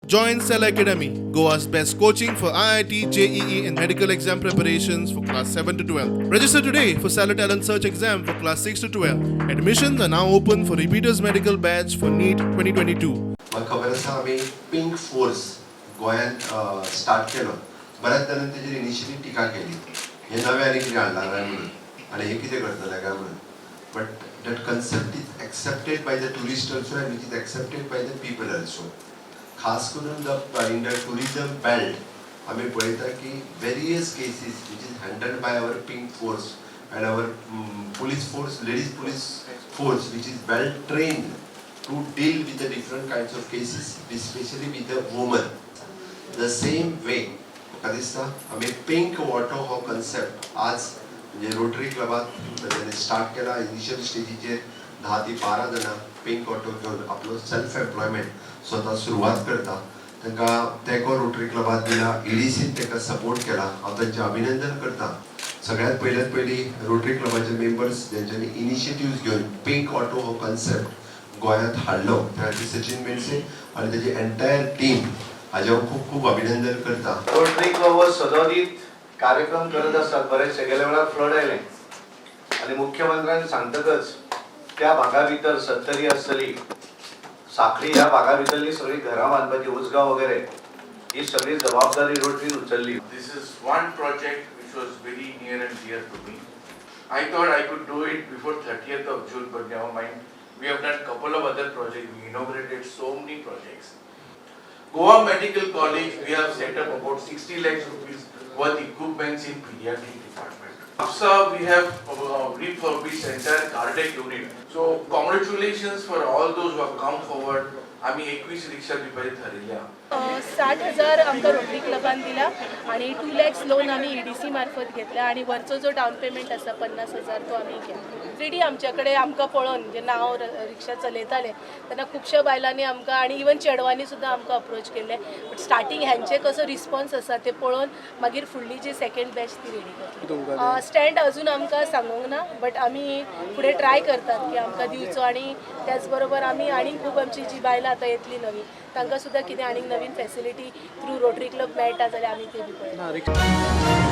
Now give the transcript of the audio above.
Join Cell Academy, Goa's best coaching for IIT, JEE, and medical exam preparations for class 7 to 12. Register today for Cell Talent Search exam for class 6 to 12. Admissions are now open for repeaters medical batch for NEET 2022. मला खबर आसा आमी pink force गोंयांत start केलो. बऱ्याच जाणांनी तेजेर initially टिका केली, हे नव्याने कितें हाडला काय म्हणून आनी हे कितें करतले काय म्हणून. But that concept is accepted by the tourist also and which is accepted by the people also. खास करून इन द टुरिजम बेल्ट आमी पळयता की various cases which is handled by our pink force and our police force, ladies police force which is well trained to deal with the different kinds of cases, especially with the women. The same way, kadista, आम्ही pink water हो concept आज म्हणजे rotary क्लबात start केला. Initial स्टेजीचेर 10 ते 12 जणां pink auto घेवन आपलो self employment स्वता सुरवात करता. तांकां तेको रोटरी क्लबात दिला, EDCन तांकां सपोर्ट केला. हांव तांचें अभिनंदन करता. सगळ्यात पयली रोटरी क्लबाचे मेंबर्स जेंच्यांनी इनिशिएटिव्स घेवन पिंक ऑटो हो कन्सेप्ट गोंयांत हाडलो, त्यासाठी सचिन मेंडसे आणि त्याची एंटायर टीम हाजे खूप खूप अभिनंदन करता. रोटरी क्लब सदोदित कार्यक्रम करत असतात. बरेचसे गेल्या वेळार फ्लड आयले आणि मुख्यमंत्र्यांनी सांगतकच त्या भागा भितर 70 आसतली साखळी, ह्या भागा भितरली सगळी घरां बांदपाची उजगांव वगैरे ही सगळी जबाबदारी रोटरीन उचलली. This is one project which was very near and dear to me. I thought I could do it before 30th of June, but never mind. We have done couple of other projects. We inaugurated so many projects. Goa Medical College, we have set up about 60 lakhs rupees worth equipments in pediatric department. Also, we have refurbished entire cardiac unit. So congratulations for all those who have come forward. आम्ही 21 रिक्षा दिवपाचे ठरयल्या. 60,000 आमकां rotary क्लबान दिला आणि 2 lakhs loan आम्ही EDC मार्फत घेतला आणि वरचो जो डाऊन पेमेंट आसा 50,000 तो आम्ही घेतला. ऑलरेडी आमच्याकडे आमकां पळोवन जेन्ना हांव रिक्षा चलयतालें तेन्ना खुबश्या बायलांनी आमकां आणि इवन चेडवांनी सुद्दां आमकां अप्रोच केले. बट स्टार्टींग हेंचे कसो रिस्पॉन्स आसा ते पळोवन मागीर फुडली जी सेकंड बॅच ती रेडी करतली. स्टँड अजून आमकां सांगूंक ना, बट आमी फुडें ट्राय करतात की आमकां दिवचो आणि त्याच बरोबर आमी आनीक खूब आमची जी बायलां आतां येतली नवी तांकां सुद्दां कितें आनीक नवीन फॅसिलिटी थ्रू रोटरी क्लब मेळटा जाल्यार आमी ते बी पळयता.